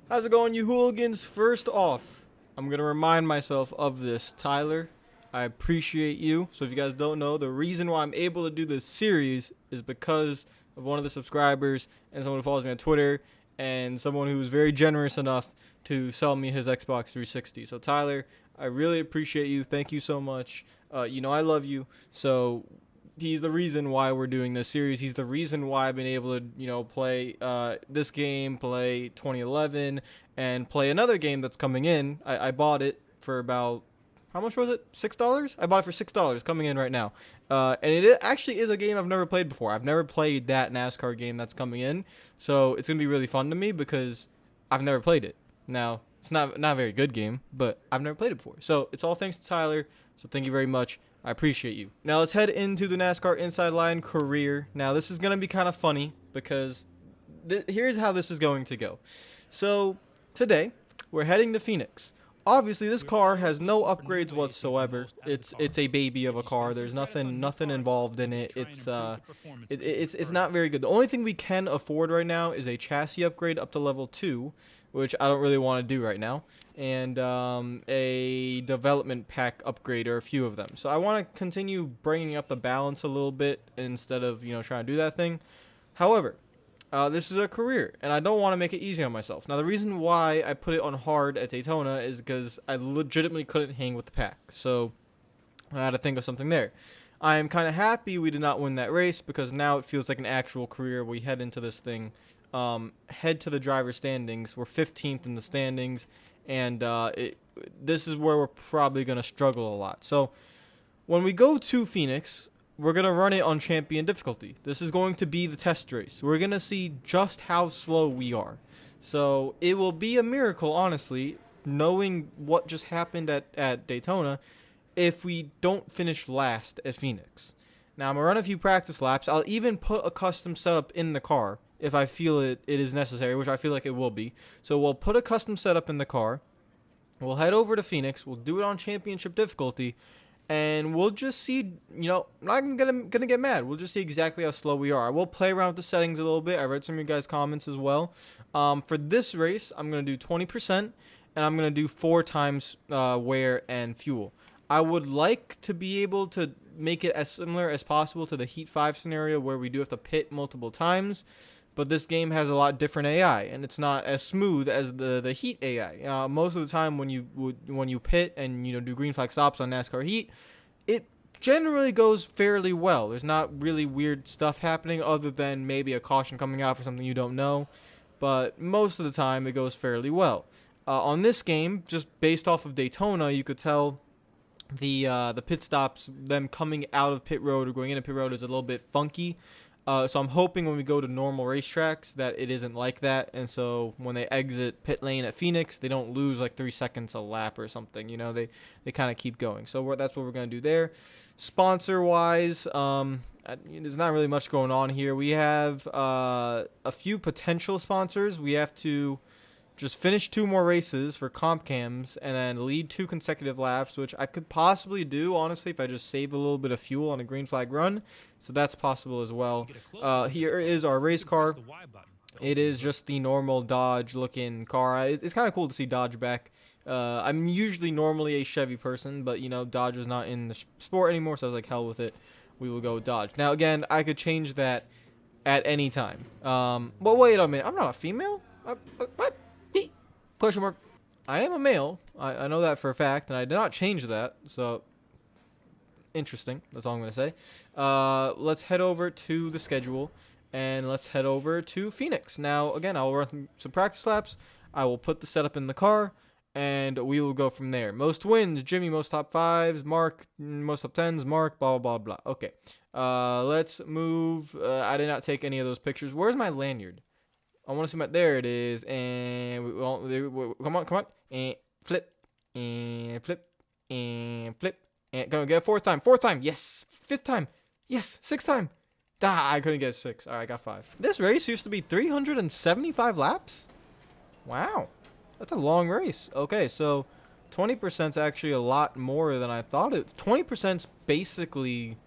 How's it going, you hooligans? First off, I'm going to remind myself of this. Tyler, I appreciate you. So if you guys don't know, the reason why I'm able to do this series is because of one of the subscribers and someone who follows me on Twitter and someone who was very generous enough to sell me his Xbox 360. So Tyler, I really appreciate you. Thank you so much. I love you. So he's the reason why we're doing this series. He's the reason why I've been able to, play this game, play 2011, and play another game that's coming in. I bought it for about, how much was it? $6? I bought it for $6 coming in right now. And it actually is a game I've never played before. I've never played that NASCAR game that's coming in. So it's going to be really fun to me because I've never played it. Now, it's not a very good game, but I've never played it before. So it's all thanks to Tyler. So thank you very much. I appreciate you. Now let's head into the NASCAR Inside Line career. Now this is going to be kind of funny because here's how this is going to go. So today we're heading to Phoenix. Obviously this car has no upgrades whatsoever. It's a baby of a car. There's nothing involved in it. It's not very good. The only thing we can afford right now is a chassis upgrade up to level 2, which I don't really want to do right now, and a development pack upgrade, or a few of them. So I want to continue bringing up the balance a little bit instead of trying to do that thing. However, this is a career, and I don't want to make it easy on myself. Now the reason why I put it on hard at Daytona is because I legitimately couldn't hang with the pack, so I had to think of something there. I am kind of happy we did not win that race because now it feels like an actual career. We head into this thing. Head to the driver standings. We're 15th in the standings, and this is where we're probably going to struggle a lot. So when we go to Phoenix, we're going to run it on champion difficulty. This is going to be the test race. We're going to see just how slow we are. So it will be a miracle, honestly, knowing what just happened at Daytona, if we don't finish last at Phoenix. Now I'm going to run a few practice laps. I'll even put a custom setup in the car if I feel it is necessary, which I feel like it will be. So we'll put a custom setup in the car. We'll head over to Phoenix. We'll do it on championship difficulty. And we'll just see, I'm not gonna get mad. We'll just see exactly how slow we are. I will play around with the settings a little bit. I read some of you guys' comments as well. For this race, I'm going to do 20%, and I'm going to do 4 times wear and fuel. I would like to be able to make it as similar as possible to the Heat 5 scenario where we do have to pit multiple times. But this game has a lot different AI, and it's not as smooth as the Heat AI. Most of the time, when you pit and do green flag stops on NASCAR Heat, it generally goes fairly well. There's not really weird stuff happening other than maybe a caution coming out for something you don't know. But most of the time, it goes fairly well. On this game, just based off of Daytona, you could tell the pit stops, them coming out of pit road or going into pit road, is a little bit funky. So I'm hoping when we go to normal racetracks that it isn't like that, and so when they exit pit lane at Phoenix, they don't lose like 3 seconds a lap or something. They kind of keep going. So that's what we're gonna do there. Sponsor wise, there's not really much going on here. We have a few potential sponsors. We have to just finish 2 more races for comp cams and then lead 2 consecutive laps, which I could possibly do, honestly, if I just save a little bit of fuel on a green flag run. So that's possible as well. Here is our race car. It is just the normal Dodge looking car. It's kind of cool to see Dodge back. I'm usually normally a Chevy person, but Dodge is not in the sport anymore, so I was like, hell with it. We will go with Dodge. Now again, I could change that at any time. But wait a minute, I'm not a female? What? Question mark. I am a male. I know that for a fact, and I did not change that. So, interesting. That's all I'm going to say. Let's head over to the schedule, and let's head over to Phoenix. Now, again, I'll run some practice laps. I will put the setup in the car, and we will go from there. Most wins, Jimmy. Most top 5s, Mark. Most top 10s, Mark. Blah, blah, blah, blah. Okay. Let's move. I did not take any of those pictures. Where's my lanyard? I want to see my, there it is, and come on, and flip, and flip, and flip, and go get 4th time, yes, 5th time, yes, 6th time, I couldn't get 6, alright, I got 5. This race used to be 375 laps, wow, that's a long race. Okay, so 20% is actually a lot more than I thought it. 20% basically,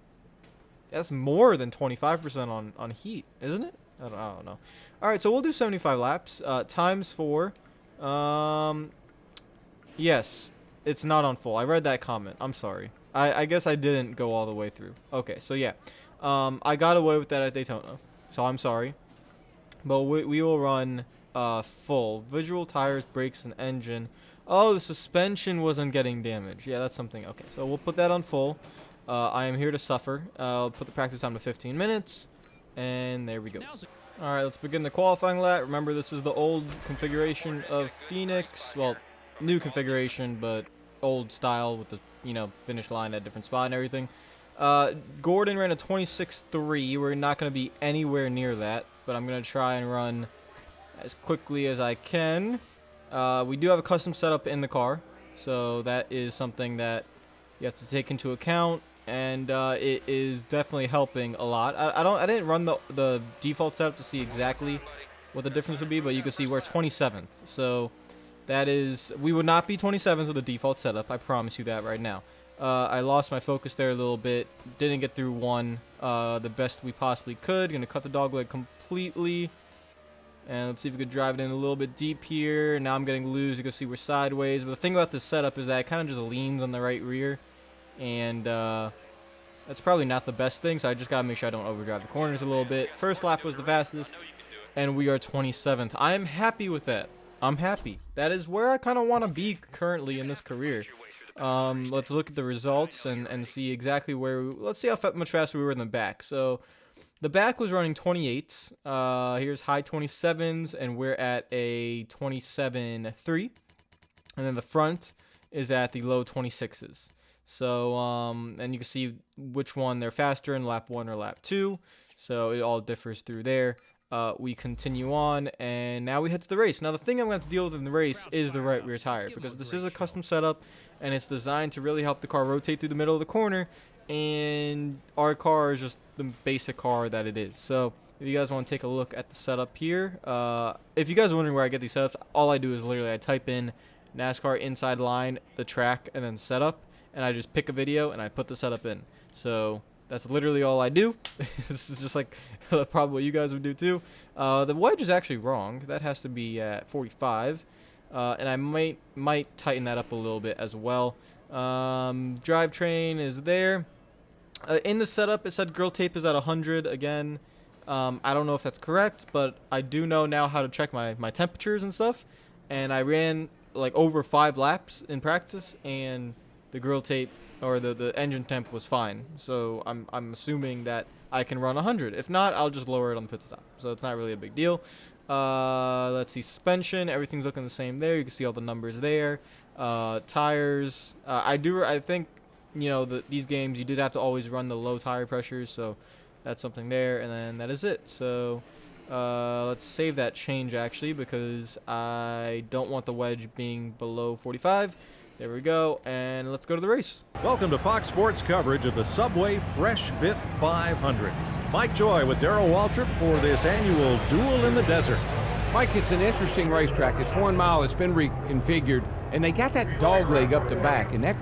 that's more than 25% on heat, isn't it? I don't know. All right, so we'll do 75 laps times 4. Yes, it's not on full. I read that comment. I'm sorry. I guess I didn't go all the way through. Okay, so yeah. I got away with that at Daytona, so I'm sorry. But we will run full. Visual, tires, brakes, and engine. Oh, the suspension wasn't getting damaged. Yeah, that's something. Okay, so we'll put that on full. I am here to suffer. I'll put the practice time to 15 minutes. And there we go. Alright, let's begin the qualifying lap. Remember, this is the old configuration of Phoenix. Well, new configuration, but old style with the, finish line at a different spot and everything. Gordon ran a 26.3. We're not going to be anywhere near that, but I'm going to try and run as quickly as I can. We do have a custom setup in the car, so that is something that you have to take into account, and it is definitely helping a lot. I didn't run the default setup to see exactly what the difference would be, but you can see we're 27th. So that is, we would not be 27th with the default setup. I promise you that right now. I lost my focus there a little bit. Didn't get through one the best we possibly could. Gonna cut the dogleg completely. And let's see if we could drive it in a little bit deep here. Now I'm getting loose. You can see we're sideways. But the thing about this setup is that it kind of just leans on the right rear. And that's probably not the best thing. So I just got to make sure I don't overdrive the corners a little bit. First lap was the fastest. And we are 27th. I am happy with that. I'm happy. That is where I kind of want to be currently in this career. Let's look at the results and see exactly where let's see how much faster we were in the back. So the back was running 28s. Here's high 27s, and we're at a 27.3. And then the front is at the low 26s. So, and you can see which one they're faster in lap 1 or lap 2. So it all differs through there. We continue on, and now we head to the race. Now, the thing I'm going to have to deal with in the race is the right rear tire, because this is a custom setup, and it's designed to really help the car rotate through the middle of the corner, and our car is just the basic car that it is. So if you guys want to take a look at the setup here, if you guys are wondering where I get these setups, all I do is literally I type in NASCAR inside line, the track, and then setup, and I just pick a video, and I put the setup in. So that's literally all I do. This is just like probably what you guys would do too. The wedge is actually wrong. That has to be at 45. And I might tighten that up a little bit as well. Drivetrain is there. In the setup, it said grill tape is at 100 again. I don't know if that's correct, but I do know now how to check my temperatures and stuff. And I ran like over 5 laps in practice, and the grill tape or the engine temp was fine. So I'm assuming that I can run 100. If not, I'll just lower it on the pit stop. So it's not really a big deal. Let's see, suspension. Everything's looking the same there. You can see all the numbers there. Tires. I think, these games you did have to always run the low tire pressures. So that's something there. And then that is it. So let's save that change actually, because I don't want the wedge being below 45. There we go, and let's go to the race. Welcome to Fox Sports coverage of the Subway Fresh Fit 500. Mike Joy with Darrell Waltrip for this annual Duel in the Desert. Mike, it's an interesting racetrack. It's 1 mile. It's been reconfigured, and they got that dog leg up the back, and that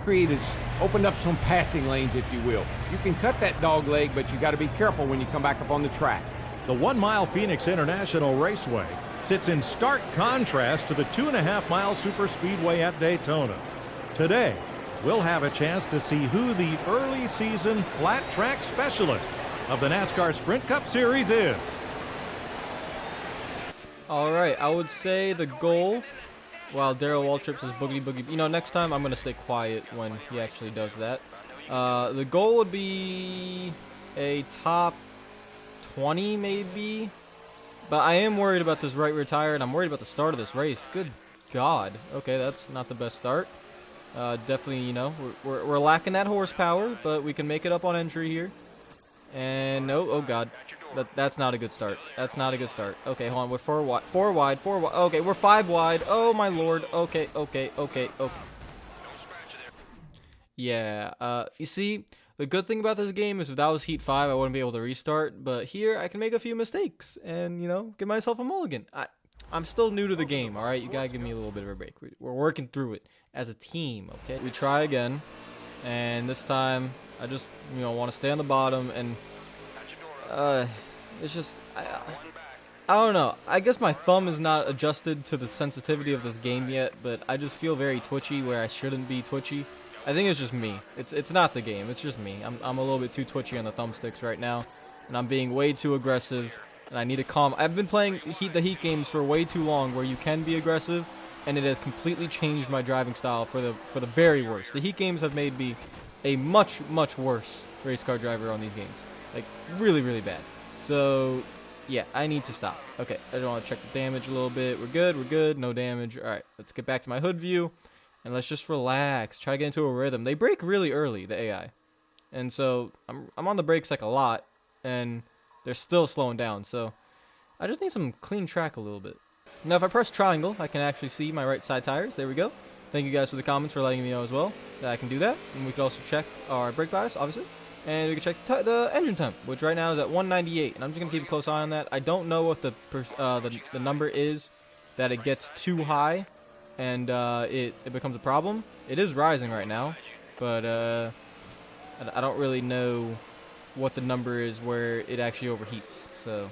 opened up some passing lanes, if you will. You can cut that dog leg, but you got to be careful when you come back up on the track. The 1 mile Phoenix International Raceway sits in stark contrast to the 2.5 mile superspeedway at Daytona. Today, we'll have a chance to see who the early season flat track specialist of the NASCAR Sprint Cup Series is. All right, I would say the goal, while Darrell Waltrip says boogity boogie, next time I'm going to stay quiet when he actually does that. The goal would be a top 20 maybe, but I am worried about this right rear tire, and I'm worried about the start of this race. Good God. Okay, that's not the best start. Definitely, we're lacking that horsepower, but we can make it up on entry here. And oh God, that's not a good start. That's not a good start. Okay, hold on. We're 4 wide. Okay, we're 5 wide. Oh my Lord. Okay. Yeah. You see, the good thing about this game is if that was Heat 5, I wouldn't be able to restart. But here, I can make a few mistakes and give myself a mulligan. I'm still new to the game, all right? You got to give me a little bit of a break. We're working through it as a team, okay? We try again, and this time I just, want to stay on the bottom, and it's just, I don't know. I guess my thumb is not adjusted to the sensitivity of this game yet, but I just feel very twitchy where I shouldn't be twitchy. I think it's just me. It's not the game. It's just me. I'm a little bit too twitchy on the thumbsticks right now, and I'm being way too aggressive. And I need to calm. I've been playing the Heat games for way too long, where you can be aggressive, and it has completely changed my driving style for the very worst. The Heat games have made me a much worse race car driver on these games, like really bad. So yeah, I need to stop. Okay, I just want to check the damage a little bit. We're good. No damage. All right, let's get back to my hood view. And let's just relax. Try to get into a rhythm. They brake really early, the AI. And so I'm on the brakes like a lot. And they're still slowing down. So I just need some clean track a little bit. Now if I press triangle, I can actually see my right side tires. There we go. Thank you guys for the comments for letting me know as well that I can do that. And we can also check our brake bias, obviously. And we can check the engine temp, which right now is at 198. And I'm just going to keep a close eye on that. I don't know what the number is that it gets too high. And it becomes a problem. It is rising right now, but I don't really know what the number is where it actually overheats. So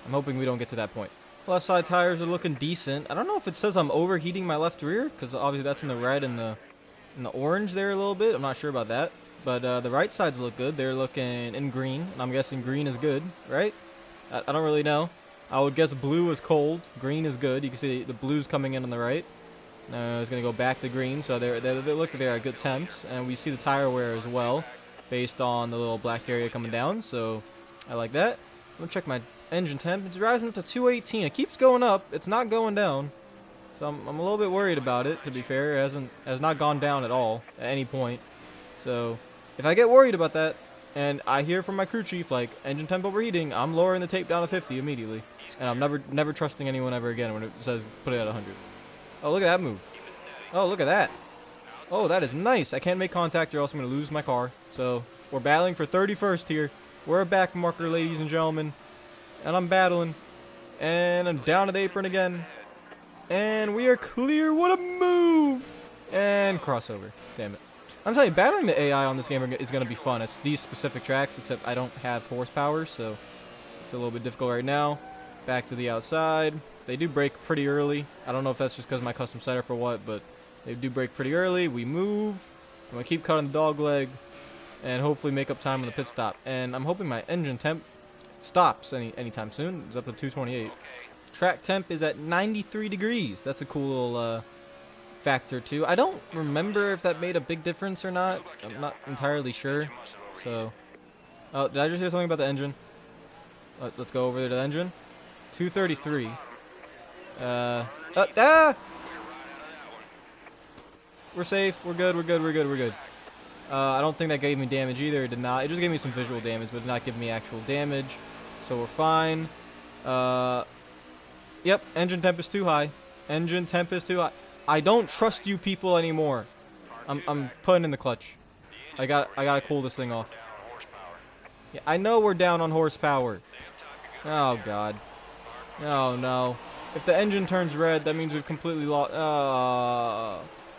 I'm hoping we don't get to that point. Left side tires are looking decent. I don't know if it says I'm overheating my left rear, because obviously that's in the red and the orange there a little bit. I'm not sure about that, but the right sides look good. They're looking in green, and I'm guessing green is good, right? I don't really know. I would guess blue is cold, green is good. You can see the blue's coming in on the right. It's going to go back to green, so they look like they're at good temps. And we see the tire wear as well, based on the little black area coming down, so I like that. I'm going to check my engine temp. It's rising up to 218. It keeps going up. It's not going down. So I'm a little bit worried about it, to be fair. It has not gone down at all at any point. So if I get worried about that, and I hear from my crew chief, like, engine temp overheating, I'm lowering the tape down to 50 immediately. And I'm never trusting anyone ever again when it says put it at 100. Oh, look at that move. Oh, look at that. Oh, that is nice. I can't make contact or else I'm going to lose my car. So, we're battling for 31st here. We're a back marker, ladies and gentlemen. And I'm battling. And I'm down to the apron again. And we are clear. What a move. And crossover. Damn it. I'm telling you, battling the AI on this game is going to be fun. It's these specific tracks, except I don't have horsepower, so it's a little bit difficult right now. Back to the outside. They do brake pretty early. I don't know if that's just because of my custom setup or what, but they do brake pretty early. We move. I'm going to keep cutting the dog leg and hopefully make up time on the pit stop. And I'm hoping my engine temp stops anytime soon. It's up to 228. Track temp is at 93 degrees. That's a cool little factor too. I don't remember if that made a big difference or not. I'm not entirely sure. So, oh, did I just hear something about the engine? Let's go over there to the engine. 233. We're safe. We're good. I don't think that gave me damage either. It did not. It just gave me some visual damage, but did not give me actual damage. So we're fine. Yep, engine temp is too high. Engine temp is too high. I don't trust you people anymore. I'm putting in the clutch. I gotta cool this thing off. Yeah, I know we're down on horsepower. Oh god. Oh no. If the engine turns red, that means we've completely lost.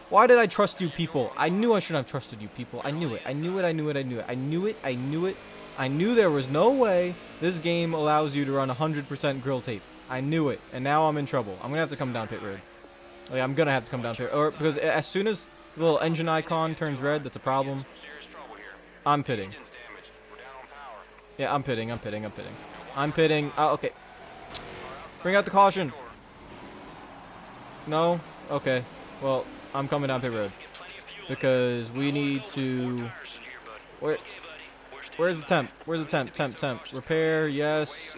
Why did I trust you people? I knew I shouldn't have trusted you people. I knew it. I knew there was no way this game allows you to run 100% grill tape. I knew it. And now I'm in trouble. I'm going to have to come down pit road. Like, I'm going to have to come down pit road. Because as soon as the little engine icon turns red, that's a problem. I'm pitting. Yeah, I'm pitting. I'm pitting. Oh, okay. Bring out the caution. No? Okay. Well, I'm coming down pit road. Because we need to... Where's the temp? Temp. Repair, yes.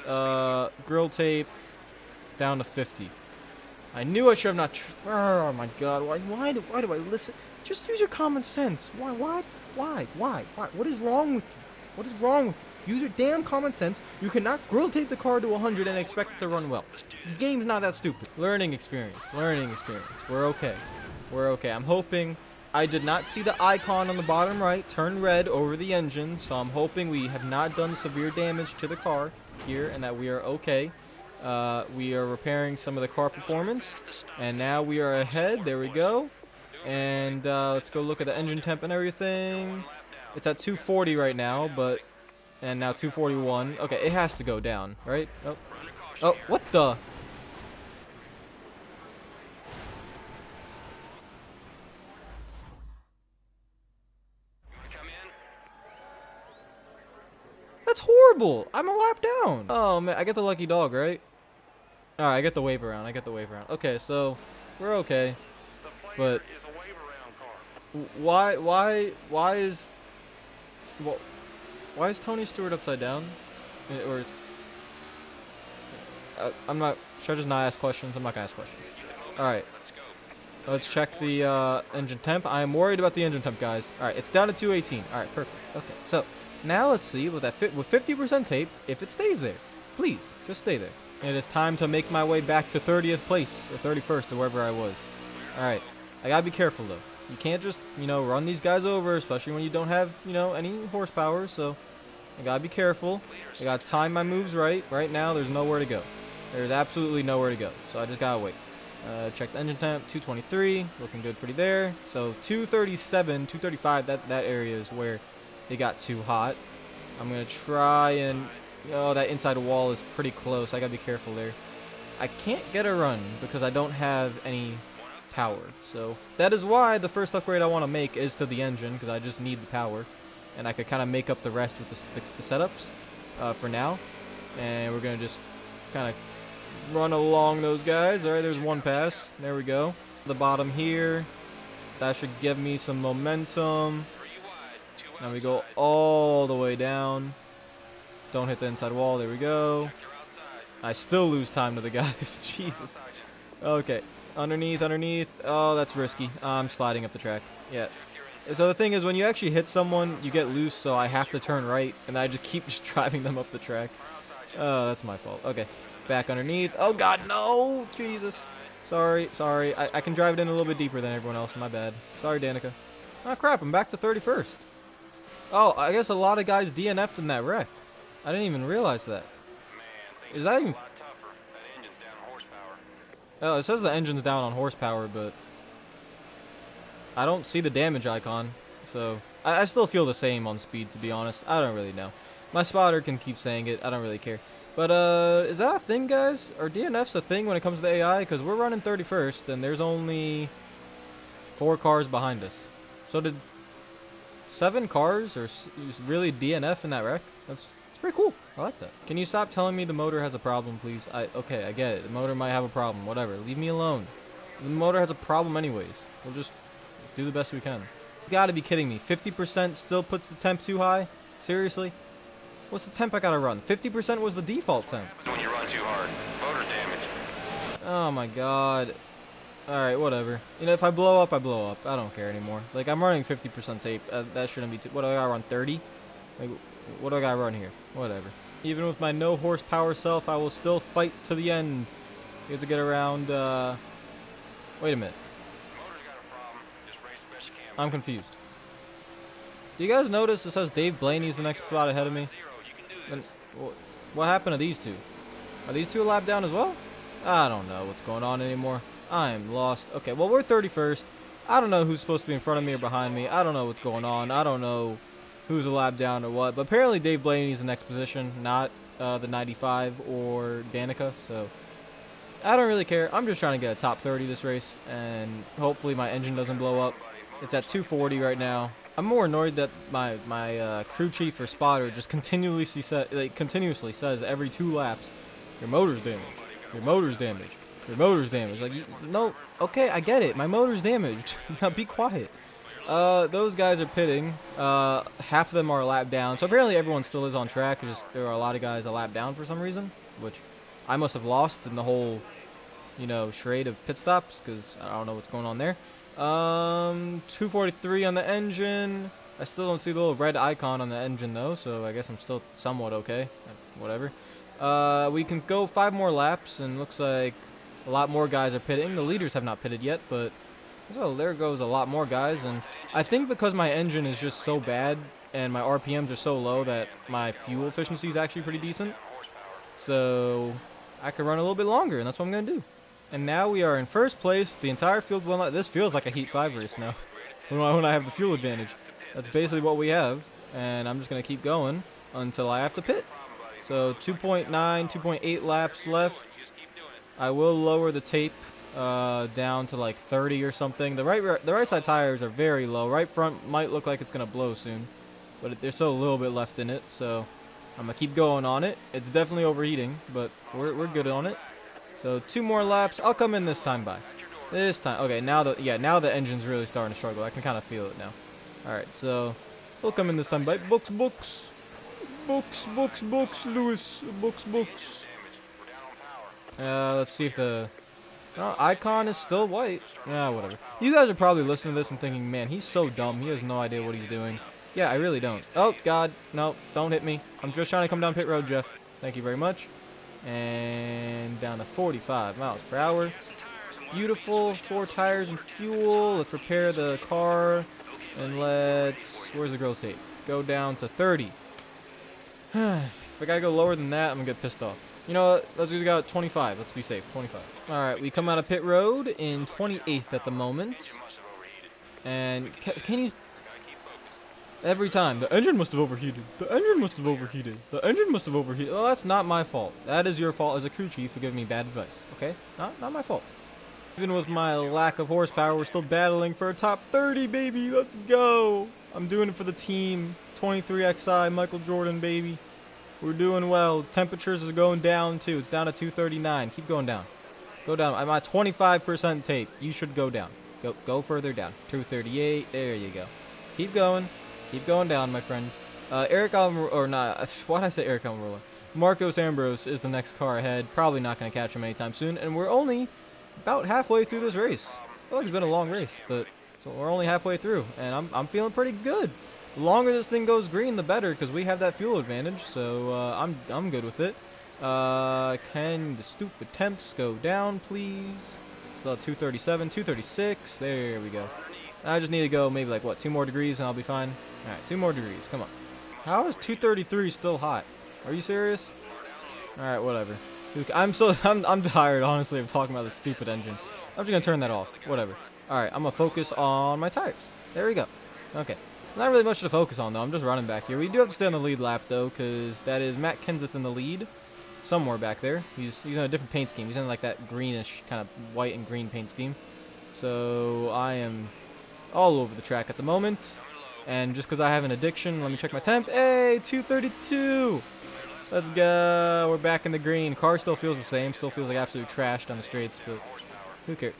Grill tape. Down to 50. I knew I should have not... Oh my god. Why do I listen? Just use your common sense. Why? What is wrong with you? Use your damn common sense. You cannot grill tape the car to 100 and expect it to run well. This game's not that stupid. Learning experience. We're okay. I'm hoping... I did not see the icon on the bottom right turn red over the engine, so I'm hoping we have not done severe damage to the car here and that we are okay. We are repairing some of the car performance, and now we are ahead. There we go. And let's go look at the engine temp and everything. It's at 240 right now, and now 241. Okay, it has to go down, right? Oh. Oh, what the? That's horrible. I'm a lap down. Oh, man. I get the lucky dog, right? All right, I get the wave around. I get the wave around. Okay, so we're okay. But why is Tony Stewart upside down? Or is I'm not. Should I just not ask questions? I'm not gonna ask questions. All right. Let's check the engine temp. I am worried about the engine temp, guys. All right, it's down to 218. All right, perfect. Okay, so now let's see with with 50% tape if it stays there. Please, just stay there. It is time to make my way back to 30th place or 31st or wherever I was. All right, I gotta be careful though. You can't just run these guys over, especially when you don't have any horsepower. So I gotta be careful. I gotta time my moves right. Right now, there's nowhere to go. There's absolutely nowhere to go. So I just gotta wait. Check the engine temp, 223, looking good pretty there. So 237, 235, that area is where it got too hot. I'm gonna try and, that inside wall is pretty close. I gotta be careful there. I can't get a run because I don't have any power. So that is why the first upgrade I want to make is to the engine, because I just need the power. And I could kind of make up the rest with the setups for now. And we're gonna just kind of run along those guys. All right, there's one pass. There we go. The bottom here. That should give me some momentum. Now we go all the way down. Don't hit the inside wall. There we go. I still lose time to the guys. Jesus. Okay. Underneath. Oh, that's risky. I'm sliding up the track. Yeah. So the thing is, when you actually hit someone, you get loose, so I have to turn right, and I just keep driving them up the track. Oh, that's my fault. Okay. Back underneath. Oh, God, no. Jesus. Sorry. I can drive it in a little bit deeper than everyone else. My bad. Sorry, Danica. Oh, crap. I'm back to 31st. Oh, I guess a lot of guys DNF'd in that wreck. I didn't even realize that. Is that even... Oh, it says the engine's down on horsepower, but I don't see the damage icon. So I still feel the same on speed, to be honest. I don't really know. My spotter can keep saying it. I don't really care. But is that a thing, guys? Are DNFs a thing when it comes to the AI? Because we're running 31st, and there's only 4 cars behind us. So did 7 cars or really DNF in that wreck? That's pretty cool. I like that. Can you stop telling me the motor has a problem, please? Okay, I get it. The motor might have a problem. Whatever. Leave me alone. The motor has a problem anyways. We'll just do the best we can. You gotta be kidding me. 50% still puts the temp too high? Seriously? What's the temp I gotta run? 50% was the default temp. When you run too hard, motor damage. Oh my god. Alright, whatever. If I blow up, I blow up. I don't care anymore. Like, I'm running 50% tape. That shouldn't be too... What do I gotta run? 30? Like, what do I gotta run here? Whatever. Even with my no horsepower self, I will still fight to the end. You have to get around, Wait a minute. Motor's got a problem. Just race the best you can. I'm confused. Do you guys notice it says Dave Blaney's the next spot ahead of me? And what happened to these two? Are these two a lap down as well? I don't know what's going on anymore. I am lost. Okay, well, we're 31st. I don't know who's supposed to be in front of me or behind me. I don't know what's going on. I don't know who's a lap down or what. But apparently Dave Blaney's the next position, not the 95 or Danica. So I don't really care. I'm just trying to get a top 30 this race. And hopefully my engine doesn't blow up. It's at 240 right now. I'm more annoyed that my crew chief or spotter just continuously says every 2 laps, your motor's damaged, your motor's damaged, your motor's damaged. Like, no, okay, I get it. My motor's damaged. Now be quiet. Those guys are pitting. Half of them are a lap down. So apparently everyone still is on track. Just there are a lot of guys a lap down for some reason, which I must have lost in the whole, charade of pit stops because I don't know what's going on there. 243 on the engine. I still don't see the little red icon on the engine though, so I guess I'm still somewhat okay. Whatever. We can go 5 more laps, and looks like a lot more guys are pitting. The leaders have not pitted yet, but so there goes a lot more guys. And I think because my engine is just so bad and my RPMs are so low that my fuel efficiency is actually pretty decent. So I could run a little bit longer, and that's what I'm gonna do. And now we are in first place. The entire field will this feels like a Heat 5 race now. when I have the fuel advantage. That's basically what we have. And I'm just going to keep going until I have to pit. So 2.9, 2.8 laps left. I will lower the tape down to like 30 or something. The right side tires are very low. Right front might look like it's gonna blow soon, but there's still a little bit left in it. So I'm gonna keep going on it. It's definitely overheating, but we're good on it. So 2 more laps. I'll come in this time by. This time. Okay, now the engine's really starting to struggle. I can kind of feel it now. All right, so we'll come in this time by. Books, Lewis. Books. Let's see if the icon is still white. Yeah, whatever. You guys are probably listening to this and thinking, man, he's so dumb. He has no idea what he's doing. Yeah, I really don't. Oh, God. No, don't hit me. I'm just trying to come down pit road, Jeff. Thank you very much. And down to 45 miles per hour. Beautiful. 4 tires and fuel. Let's repair the car. And where's the grill tape? Go down to 30. If I gotta go lower than that, I'm gonna get pissed off. You know what? Let's just go 25. Let's be safe. 25. Alright, we come out of pit road in 28th at the moment. And can you... Every time. The engine must have overheated. The engine must have overheated. The engine must have overheated. Well, that's not my fault. That is your fault as a crew chief for giving me bad advice. Okay? Not my fault. Even with my lack of horsepower, we're still battling for a top 30, baby. Let's go. I'm doing it for the team. 23XI, Michael Jordan, baby. We're doing well. Temperatures is going down, too. It's down to 239. Keep going down. Go down. I'm at 25% tape. You should go down. Go further down. 238. There you go. Keep going. Keep going down, my friend. Eric Almirola, or not, why'd I say Eric Almirola? Marcos Ambrose is the next car ahead. Probably not going to catch him anytime soon. And we're only about halfway through this race. I feel like it's been a long race, but so we're only halfway through. And I'm feeling pretty good. The longer this thing goes green, the better, because we have that fuel advantage. So I'm good with it. Can the stupid temps go down, please? Still at 237, 236. There we go. I just need to go maybe like, what, 2 more degrees and I'll be fine? All right, 2 more degrees. Come on. How is 233 still hot? Are you serious? All right, whatever. I'm tired, honestly, of talking about this stupid engine. I'm just going to turn that off. Whatever. All right, I'm going to focus on my tires. There we go. Okay. Not really much to focus on, though. I'm just running back here. We do have to stay on the lead lap, though, because that is Matt Kenseth in the lead. Somewhere back there. He's in a different paint scheme. He's in like that greenish, kind of white and green paint scheme. So I am all over the track at the moment. And just because I have an addiction, let me check my temp. Hey, 232. Let's go. We're back in the green. Car still feels the same. Still feels like absolute trash down the straights, but who cares?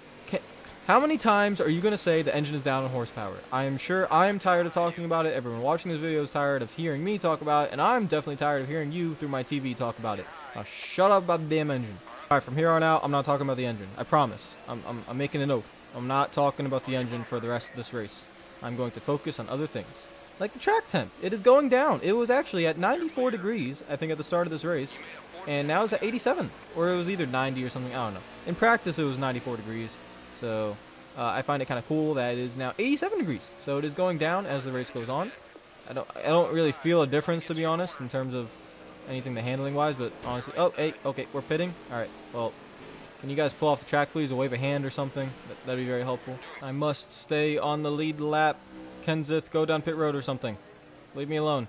How many times are you going to say the engine is down in horsepower? I am sure I am tired of talking about it. Everyone watching this video is tired of hearing me talk about it, and I'm definitely tired of hearing you through my TV talk about it. Now shut up about the damn engine. Alright, from here on out, I'm not talking about the engine. I promise. I'm making an oath. I'm not talking about the engine for the rest of this race. I'm going to focus on other things. Like the track temp. It is going down. It was actually at 94 degrees, I think, at the start of this race. And now it's at 87. Or it was either 90 or something. I don't know. In practice, it was 94 degrees. So I find it kind of cool that it is now 87 degrees. So it is going down as the race goes on. I don't really feel a difference, to be honest, in terms of anything the handling wise. But honestly, oh, hey, okay, we're pitting. All right, well, can you guys pull off the track, please, or wave a hand or something? That'd be very helpful. I must stay on the lead lap. Kenseth, go down pit road or something. Leave me alone.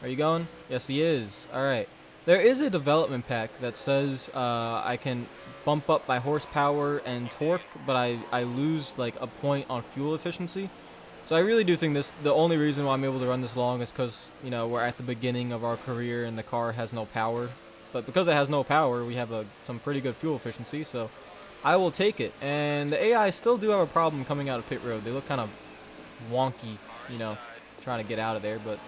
Are you going? Yes, he is. All right. There is a development pack that says I can bump up my horsepower and torque, but I lose like a point on fuel efficiency. So I really do think the only reason why I'm able to run this long is because, you know, we're at the beginning of our career and the car has no power. But because it has no power, we have some pretty good fuel efficiency, so I will take it. And the AI still do have a problem coming out of pit road. They look kind of wonky, you know, trying to get out of there, but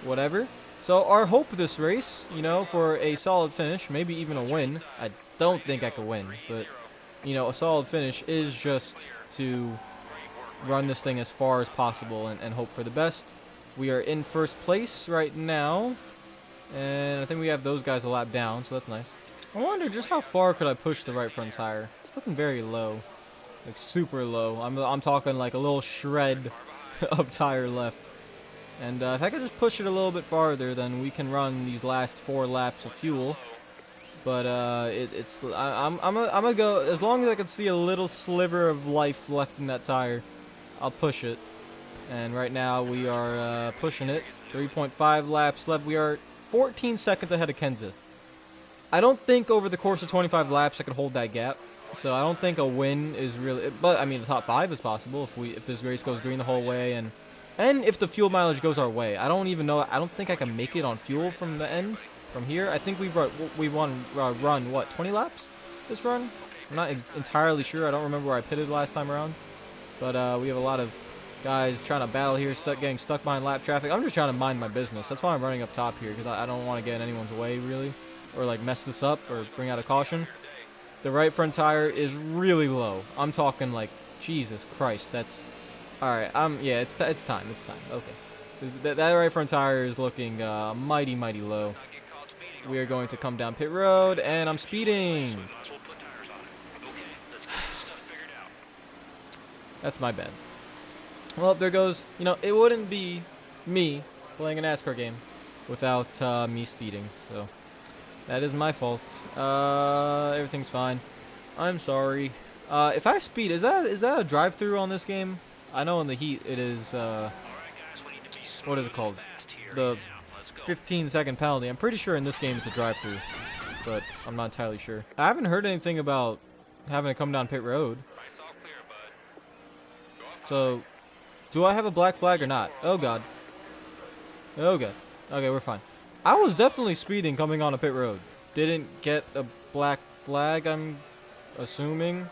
whatever. So our hope this race, you know, for a solid finish, maybe even a win. I don't think I could win, but, you know, a solid finish is just to run this thing as far as possible and hope for the best. We are in first place right now, and I think we have those guys a lap down, so that's nice. I wonder just how far could I push the right front tire. It's looking very low, like super low. I'm talking like a little shred of tire left. And if I could just push it a little bit farther, then we can run these last 4 laps of fuel. But I'm gonna go as long as I can see a little sliver of life left in that tire. I'll push it. And right now we are pushing it. 3.5 laps left. We are 14 seconds ahead of Kenseth. I don't think over the course of 25 laps I could hold that gap. So I don't think a win is really, but I mean the top 5 is possible if this race goes green the whole way and if the fuel mileage goes our way. I don't even know. I don't think I can make it on fuel from the end from here. I think we run what 20 laps this run. I'm not entirely sure. I don't remember where I pitted last time around, but we have a lot of guys trying to battle here, getting stuck behind lap traffic. I'm just trying to mind my business. That's why I'm running up top here, because I don't want to get in anyone's way really, or like mess this up or bring out a caution. The right front tire is really low. I'm talking like, Jesus Christ, that's all right. Yeah, it's time. It's time. Okay, that right front tire is looking mighty low. We are going to come down pit road, and I'm speeding. That's my bad. Well, there goes. You know, it wouldn't be me playing a NASCAR game without me speeding. So that is my fault. Everything's fine. I'm sorry. If I speed, is that a drive-through on this game? I know in the heat it is. What is it called? The 15-second penalty. I'm pretty sure in this game it's a drive-through, but I'm not entirely sure. I haven't heard anything about having to come down pit road. So, do I have a black flag or not? Oh god. Oh god. Okay, we're fine. I was definitely speeding coming on a pit road. Didn't get a black flag, I'm assuming.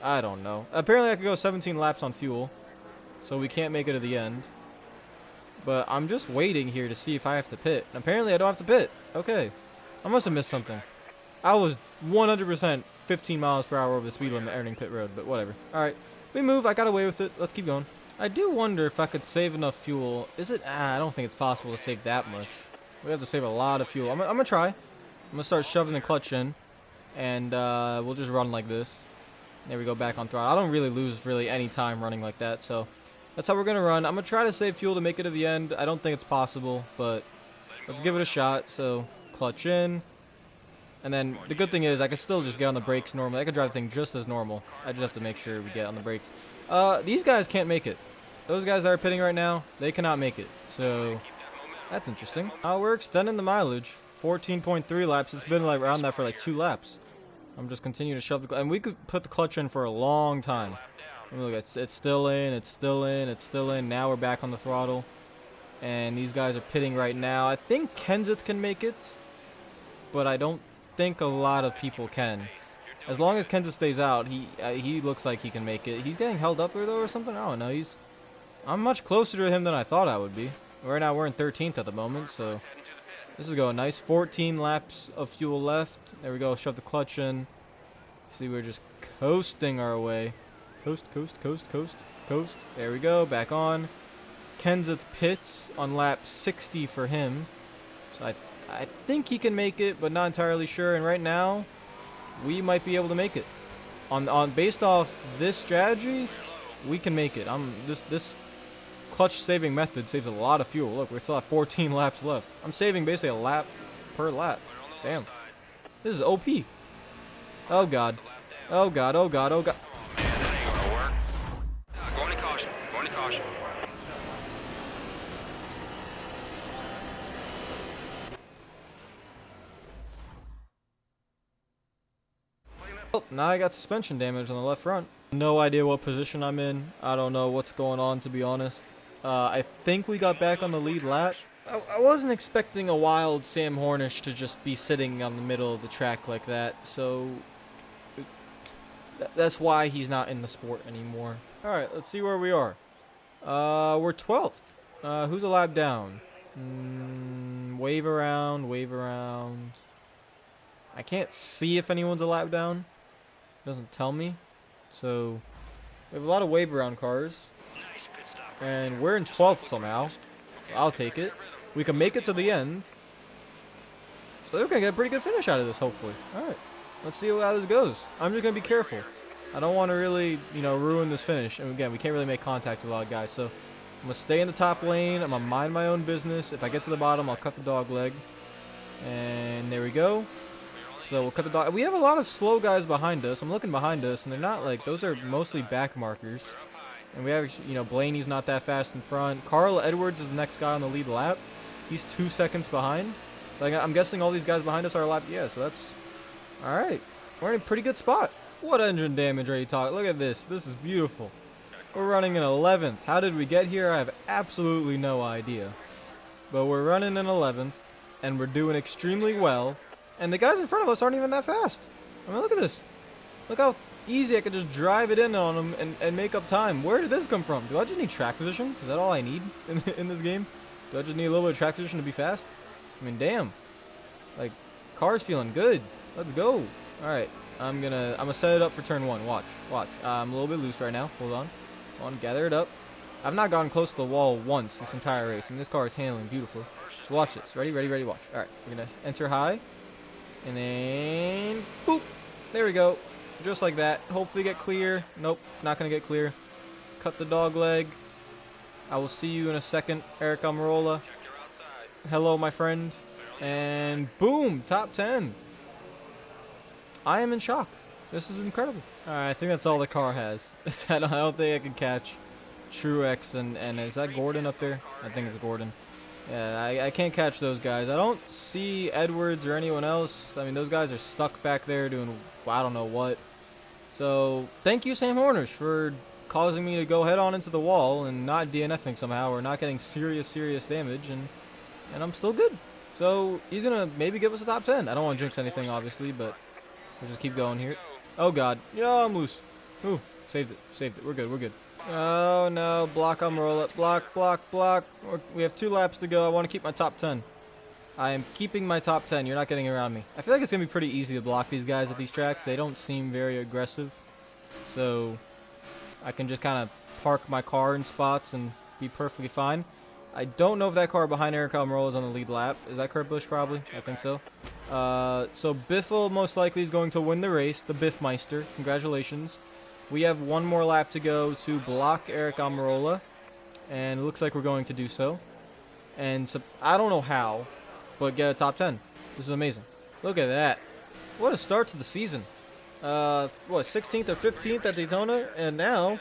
I don't know. Apparently I could go 17 laps on fuel, so we can't make it to the end. But I'm just waiting here to see if I have to pit. And apparently I don't have to pit. Okay. I must have missed something. I was 100% 15 miles per hour over the speed limit entering pit road, but whatever. Alright. We move. I got away with it. Let's keep going. I do wonder if I could save enough fuel. Is it? I don't think it's possible to save that much. We have to save a lot of fuel. I'm gonna try. I'm gonna start shoving the clutch in, and we'll just run like this. There we go, back on throttle. I don't really lose any time running like that, so that's how we're gonna run. I'm gonna try to save fuel to make it to the end. I don't think it's possible, but let's give it a shot. So clutch in. And then the good thing is I can still just get on the brakes normally. I can drive the thing just as normal. I just have to make sure we get on the brakes. These guys can't make it. Those guys that are pitting right now, they cannot make it. So that's interesting. We're extending the mileage. 14.3 laps. It's been like around that for like 2 laps. I'm just continuing to shove the and we could put the clutch in for a long time. Look, it's still in. It's still in. It's still in. Now we're back on the throttle. And these guys are pitting right now. I think Kenseth can make it, but I don't think a lot of people can. As long as Kenseth stays out, he looks like he can make it. He's getting held up there though or something. I don't know. I'm much closer to him than I thought I would be. Right now we're in 13th at the moment, so this is going nice. 14 laps of fuel left. There we go. Shove the clutch in. See, we're just coasting our way. Coast. There we go. Back on. Kenseth pits on lap 60 for him. So I think he can make it, but not entirely sure. And right now, we might be able to make it. Based off this strategy, we can make it. This clutch saving method saves a lot of fuel. Look, we still have 14 laps left. I'm saving basically a lap per lap. Damn. This is OP. Oh god. Oh god. Oh god. Oh god. Going to caution. Oh, now I got suspension damage on the left front. No idea what position I'm in. I don't know what's going on, to be honest. I think we got back on the lead lap. I wasn't expecting a wild Sam Hornish to just be sitting on the middle of the track like that, so that's why he's not in the sport anymore. Alright, let's see where we are. We're 12th. Who's a lap down? Wave around. I can't see if anyone's a lap down. It doesn't tell me. So, we have a lot of wave around cars. And we're in 12th somehow. I'll take it. We can make it to the end. So we're going to get a pretty good finish out of this, hopefully. Alright. Let's see how this goes. I'm just going to be careful. I don't want to really, ruin this finish. And again, we can't really make contact with a lot of guys. So, I'm going to stay in the top lane. I'm going to mind my own business. If I get to the bottom, I'll cut the dog leg. And there we go. So we'll cut the dog. We have a lot of slow guys behind us. I'm looking behind us, and they're not like, those are mostly back markers. And we have, Blaney's not that fast in front. Carl Edwards is the next guy on the lead lap. He's 2 seconds behind. Like, I'm guessing all these guys behind us are a lap. Yeah, so that's all right. We're in a pretty good spot. What engine damage are you talking? Look at this. This is beautiful. We're running in 11th. How did we get here? I have absolutely no idea. But we're running in 11th, and we're doing extremely well. And the guys in front of us aren't even that fast. I mean, look at this. Look how easy I could just drive it in on them and make up time. Where did this come from? Do I just need track position? Is that all I need in this game? Do I just need a little bit of track position to be fast? I mean, damn. Like, car's feeling good. Let's go. All right. I'm gonna set it up for turn 1. Watch. I'm a little bit loose right now. Hold on. Gather it up. I've not gotten close to the wall once this entire race. I mean, this car is handling beautiful. So watch this. Ready, watch. All right, we're gonna enter high, and then boop. There we go. Just like that. Hopefully get clear. Nope, not gonna get clear. Cut the dog leg. I will see you in a second, Eric Almirola. Hello, my friend. And boom, top 10. I am in shock. This is incredible. All right, I think that's all the car has. I don't think I can catch Truex and is that Gordon up there? I think it's Gordon. Yeah, I can't catch those guys. I don't see Edwards or anyone else. I mean, those guys are stuck back there doing I don't know what. So thank you, Sam Horners, for causing me to go head on into the wall and not DNFing somehow or not getting serious damage, and I'm still good. So he's gonna maybe give us a top 10. I don't want to jinx anything, obviously, but we'll just keep going here. Oh god, yeah, I'm loose. Ooh, saved it. We're good. Oh no, block Almirola. Block. We have 2 laps to go. I want to keep my top 10. I am keeping my top 10. You're not getting around me. I feel like it's going to be pretty easy to block these guys at these tracks. They don't seem very aggressive. So I can just kind of park my car in spots and be perfectly fine. I don't know if that car behind Eric Almirola is on the lead lap. Is that Kurt Busch? Probably. I think so. So Biffle most likely is going to win the race. The Biffmeister. Congratulations. We have 1 more lap to go to block Eric Almirola. And it looks like we're going to do so. And so, I don't know how, but get a top 10. This is amazing. Look at that. What a start to the season. What, 16th or 15th at Daytona? And now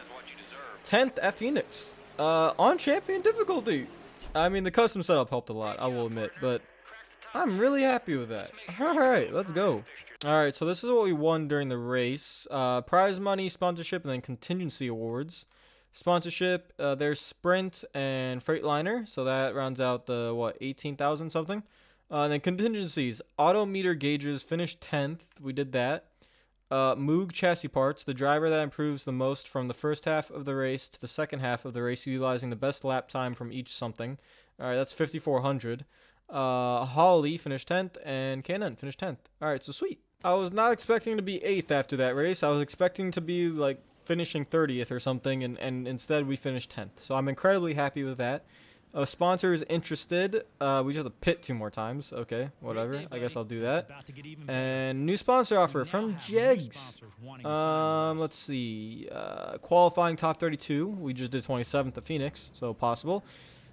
10th at Phoenix. On champion difficulty. I mean, the custom setup helped a lot, I will admit, but I'm really happy with that. Alright, let's go. Alright, so this is what we won during the race. Prize money, sponsorship, and then contingency awards. Sponsorship, there's Sprint and Freightliner, so that rounds out the, what, 18,000 something. And then contingencies, Autometer gauges, finished 10th, we did that. Moog chassis parts, the driver that improves the most from the first half of the race to the second half of the race, utilizing the best lap time from each something. Alright, that's 5,400. Holly finished 10th, and K&N finished 10th. Alright, so sweet. I was not expecting to be 8th after that race. I was expecting to be, like, finishing 30th or something, and instead we finished 10th. So I'm incredibly happy with that. A sponsor is interested. We just have to pit 2 more times. Okay, whatever. I guess I'll do that. And new sponsor offer from Jegs. Let's see. Qualifying top 32. We just did 27th at Phoenix, so possible.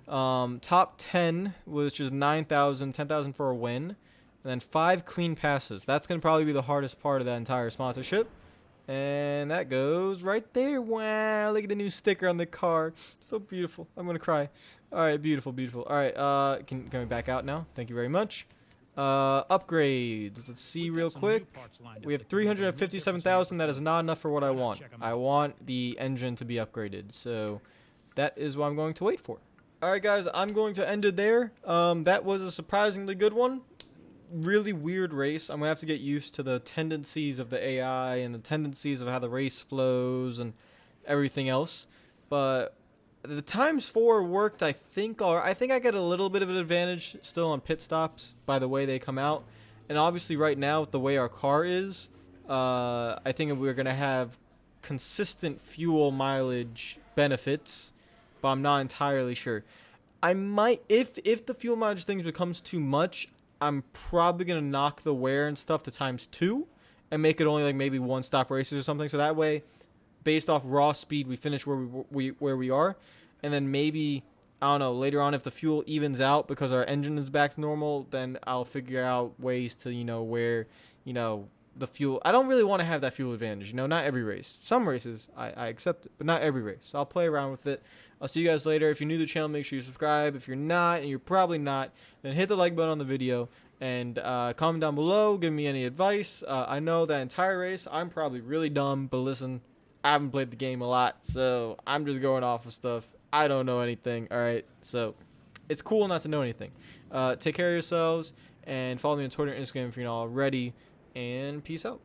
Top 10 was just 9,000, 10,000 for a win. And then 5 clean passes. That's going to probably be the hardest part of that entire sponsorship. And that goes right there. Wow, look at the new sticker on the car. So beautiful. I'm going to cry. All right, beautiful. All right, can we back out now? Thank you very much. Upgrades. Let's see real quick. We have 357,000. That is not enough for what I want. I want the engine to be upgraded. So that is what I'm going to wait for. All right, guys, I'm going to end it there. That was a surprisingly good one. Really weird race. I'm gonna have to get used to the tendencies of the AI and the tendencies of how the race flows and everything else. But the ×4 worked, I think. I think I get a little bit of an advantage still on pit stops by the way they come out. And obviously right now with the way our car is, I think we're gonna have consistent fuel mileage benefits, but I'm not entirely sure. I might, if the fuel mileage thing becomes too much, I'm probably going to knock the wear and stuff to ×2 and make it only like maybe 1-stop races or something. So that way, based off raw speed, we finish where we are. And then maybe, I don't know, later on if the fuel evens out because our engine is back to normal, then I'll figure out ways to, where, the fuel. I don't really want to have that fuel advantage. You know, not every race. Some races I accept it, but not every race. So I'll play around with it. I'll see you guys later. If you're new to the channel, make sure you subscribe. If you're not, and you're probably not, then hit the like button on the video and comment down below. Give me any advice. I know that entire race I'm probably really dumb, but listen, I haven't played the game a lot, so I'm just going off of stuff. I don't know anything. All right, so it's cool not to know anything. Take care of yourselves and follow me on Twitter and Instagram if you're not already. And peace out.